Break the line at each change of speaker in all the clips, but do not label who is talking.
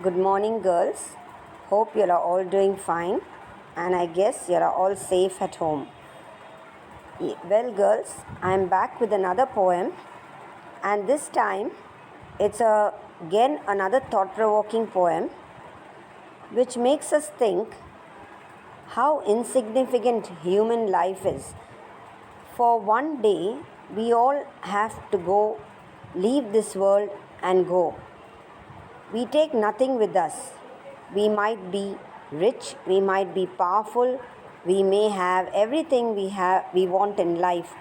Good morning, girls. Hope you are all doing fine, and I guess you are all safe at home. Well, girls, I am back with another poem, and this time it's again another thought provoking poem which makes us think how insignificant human life is. For one day, we all have to go, leave this world, and go. We take nothing with us. We might be rich, we might be powerful, we may have everything we want in life,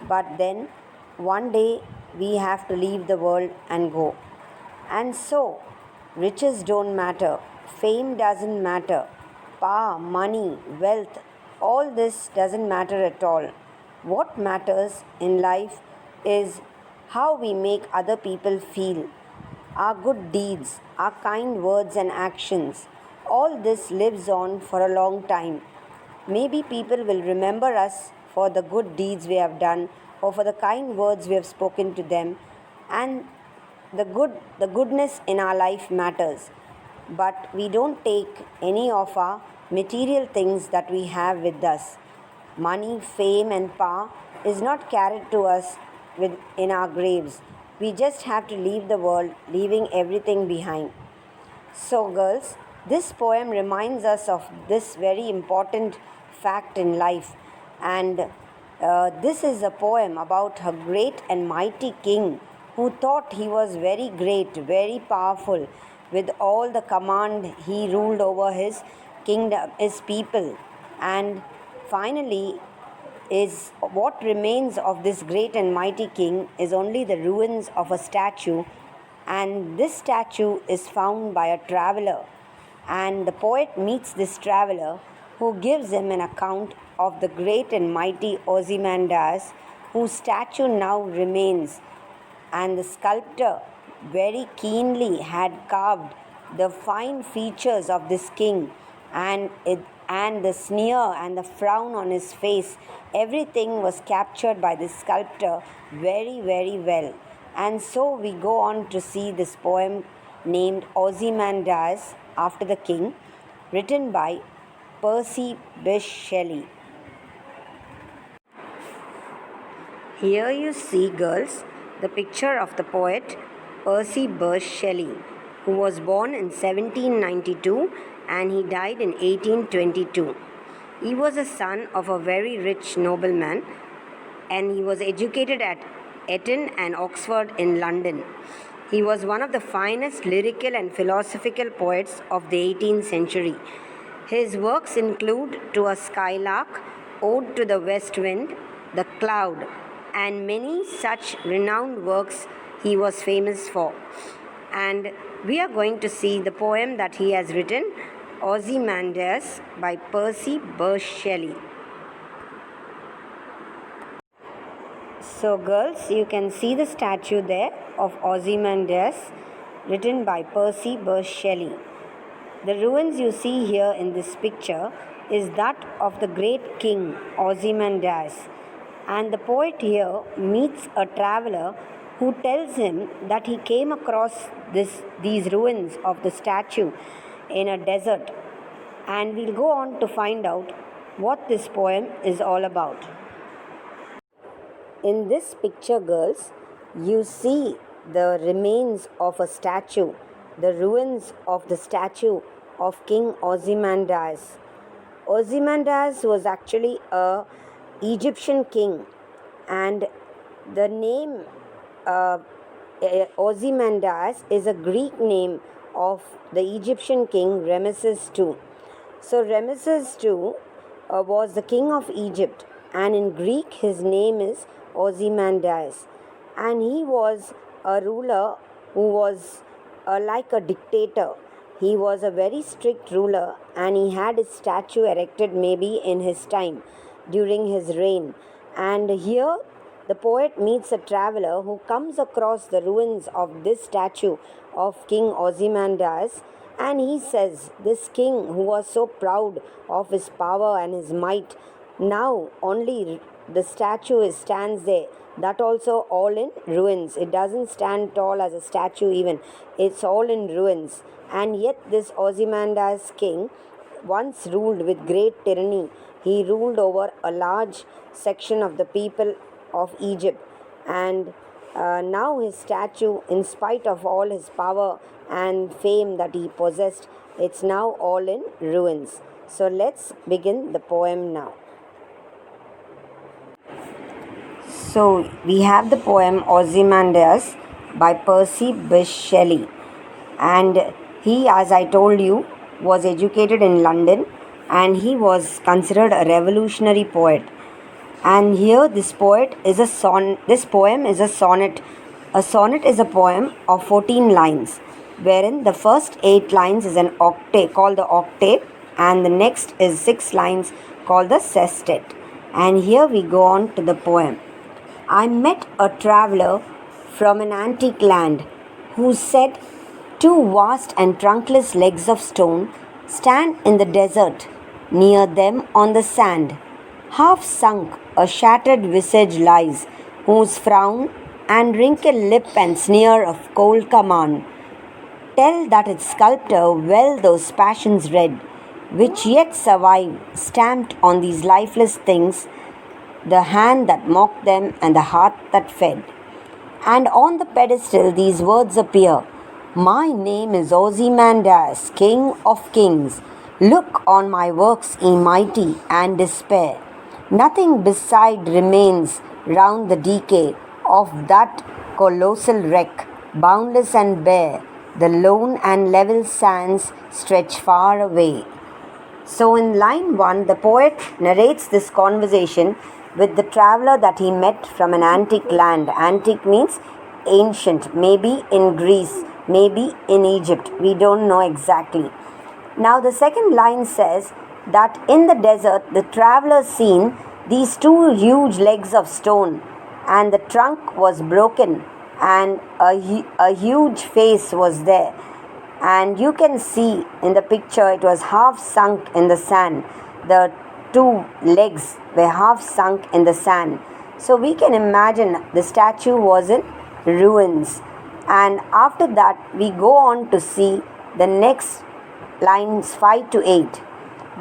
but then one day we have to leave the world and go. And so, riches don't matter, fame doesn't matter, power, money, wealth, all this doesn't matter at all. What matters in life is how we make other people feel. Our good deeds, our kind words and actions, all this lives on for a long time. Maybe people will remember us for the good deeds we have done or for the kind words we have spoken to them, and the goodness in our life matters. But we don't take any of our material things that we have with us. Money, fame and power is not carried to us in our graves. We just have to leave the world, leaving everything behind. So, girls, this poem reminds us of this very important fact in life. And this is a poem about a great and mighty king who thought he was very great, very powerful. With all the command, he ruled over his kingdom, his people. And finally, is what remains of this great and mighty king is only the ruins of a statue, and this statue is found by a traveler, and the poet meets this traveler who gives him an account of the great and mighty Ozymandias, whose statue now remains, and the sculptor very keenly had carved the fine features of this king, and the sneer and the frown on his face, everything was captured by the sculptor very, very well. And so we go on to see this poem named Ozymandias, after the king, written by Percy Bysshe Shelley. Here you see, girls, the picture of the poet Percy Bysshe Shelley, who was born in 1792 and he died in 1822. He was a son of a very rich nobleman, and he was educated at Eton and Oxford in London. He was one of the finest lyrical and philosophical poets of the 18th century. His works include To a Skylark, Ode to the West Wind, The Cloud, and many such renowned works he was famous for. And we are going to see the poem that he has written, Ozymandias, by Percy Bysshe Shelley. So, girls, you can see the statue there of Ozymandias, written by Percy Bysshe Shelley. The ruins you see here in this picture is that of the great king Ozymandias, and the poet here meets a traveler who tells him that he came across these ruins of the statue in a desert, and we'll go on to find out what this poem is all about. In this picture, girls, you see the remains of a statue, the ruins of the statue of King Ozymandias. Ozymandias was actually a Egyptian king, and the name Ozymandias is a Greek name of the Egyptian king Ramesses II. So Ramesses II was the king of Egypt, and in Greek his name is Ozymandias, and he was a ruler who was like a dictator. He was a very strict ruler, and he had his statue erected maybe in his time during his reign. And here the poet meets a traveler who comes across the ruins of this statue of King Ozymandias, and he says, this king who was so proud of his power and his might, now only the statue stands there That also all in ruins. It doesn't stand tall as a statue even. It's all in ruins. And yet this Ozymandias king once ruled with great tyranny. He ruled over a large section of the people of Egypt. And now his statue, in spite of all his power and fame that he possessed, it's now all in ruins. So let's begin the poem now. So we have the poem Ozymandias by Percy Bysshe Shelley. And he, as I told you, was educated in London, and he was considered a revolutionary poet. And here this poem is a sonnet. A sonnet is a poem of 14 lines, wherein the first 8 lines is an octave called the octave, and the next is 6 lines called the sestet. And here we go on to the poem. I met a traveller from an antique land who said, "Two vast and trunkless legs of stone stand in the desert. Near them on the sand, half sunk, a shattered visage lies, whose frown and wrinkled lip and sneer of cold command tell that its sculptor well those passions red, which yet survive, stamped on these lifeless things, the hand that mocked them and the heart that fed." And on the pedestal these words appear: "My name is Ozymandias, King of Kings. Look on my works, ye mighty, and despair. Nothing beside remains round the decay of that colossal wreck, boundless and bare. The lone and level sands stretch far away." So in line 1, the poet narrates this conversation with the traveler that he met from an antique land. Antique means ancient, maybe in Greece, maybe in Egypt. We don't know exactly. Now the second line says that in the desert the traveler seen these 2 huge legs of stone, and the trunk was broken, and a huge face was there. And you can see in the picture it was half sunk in the sand. The 2 legs were half sunk in the sand. So we can imagine the statue was in ruins. And after that we go on to see the next lines 5 to 8.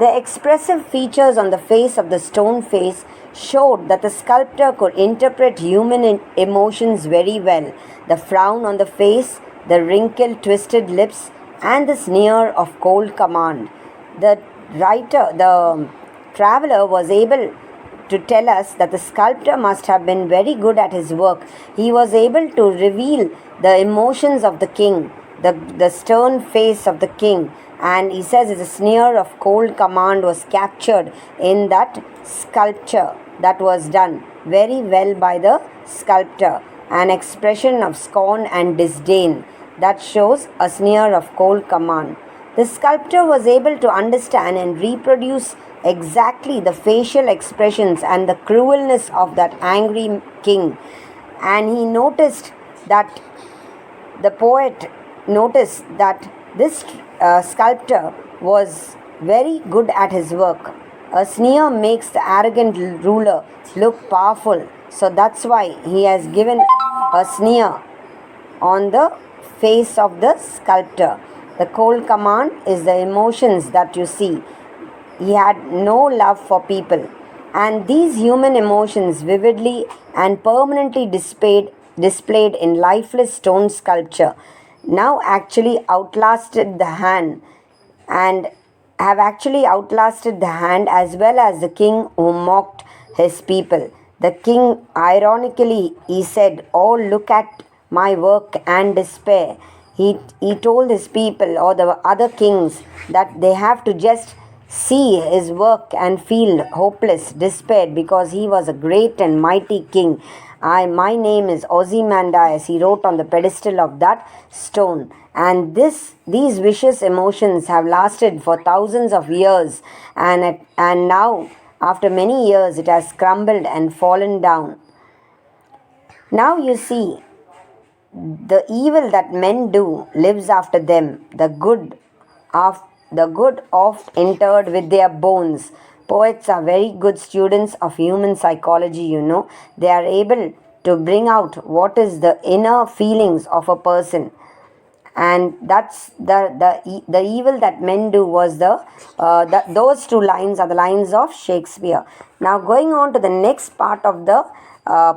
The expressive features on the face of the stone face showed that the sculptor could interpret human emotions very well. The frown on the face, the wrinkled, twisted lips, and the sneer of cold command. The traveler was able to tell us that the sculptor must have been very good at his work. He was able to reveal the emotions of the king, the stern face of the king, and he says a sneer of cold command was captured in that sculpture that was done very well by the sculptor. An expression of scorn and disdain that shows a sneer of cold command. The sculptor was able to understand and reproduce exactly the facial expressions and the cruelness of that angry king. And he noticed that the poet noticed that this sculptor was very good at his work. A sneer makes the arrogant ruler look powerful. So that's why he has given a sneer on the face of the sculptor. The cold command is the emotions that you see. He had no love for people. And these human emotions vividly and permanently displayed in lifeless stone sculpture now actually outlasted the hand, and have actually outlasted the hand as well as the king who mocked his people. The king, ironically, he said, "Oh, look at my work and despair." He told his people or the other kings that they have to just see his work and feel hopeless, despaired, because he was a great and mighty king. My name is Ozymandias, he wrote on the pedestal of that stone. And these vicious emotions have lasted for thousands of years, and now, after many years, it has crumbled and fallen down. Now you see, the evil that men do lives after them. The good oft interred with their bones. Poets are very good students of human psychology, They are able to bring out what is the inner feelings of a person. And that's the evil that men do was those two lines are the lines of Shakespeare. Now going on to the next part of the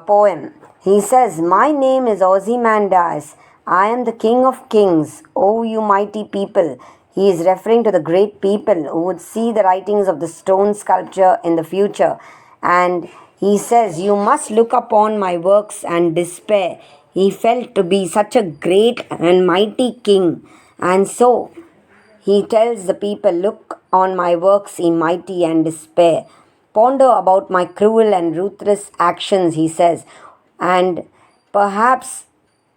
poem, he says, "My name is Ozymandias. I am the king of kings, O you mighty people." He is referring to the great people who would see the writings of the stone sculpture in the future. And he says, "You must look upon my works and despair." He felt to be such a great and mighty king. And so he tells the people, "Look on my works in mighty and despair. Ponder about my cruel and ruthless actions," he says. And perhaps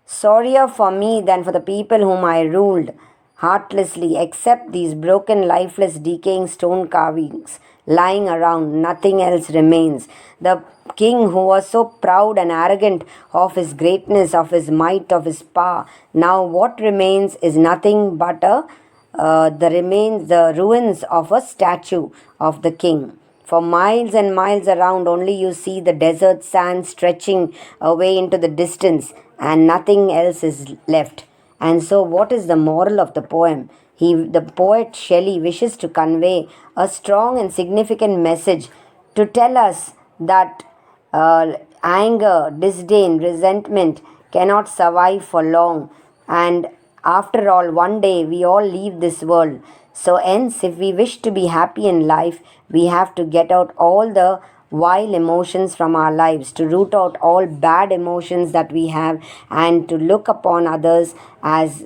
sorrier for me than for the people whom I ruled heartlessly, except these broken, lifeless, decaying stone carvings lying around, nothing else remains. The king who was so proud and arrogant of his greatness, of his might, of his power, now what remains is nothing but the ruins of a statue of the king. For miles and miles around, only you see the desert sand stretching away into the distance, and nothing else is left. And so, what is the moral of the poem? The poet Shelley wishes to convey a strong and significant message to tell us that anger, disdain, resentment cannot survive for long. And after all, one day we all leave this world. So, hence, if we wish to be happy in life, we have to get out all the vile emotions from our lives, to root out all bad emotions that we have, and to look upon others as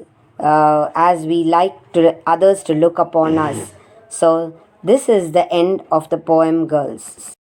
we like to others to look upon us. So, this is the end of the poem, girls.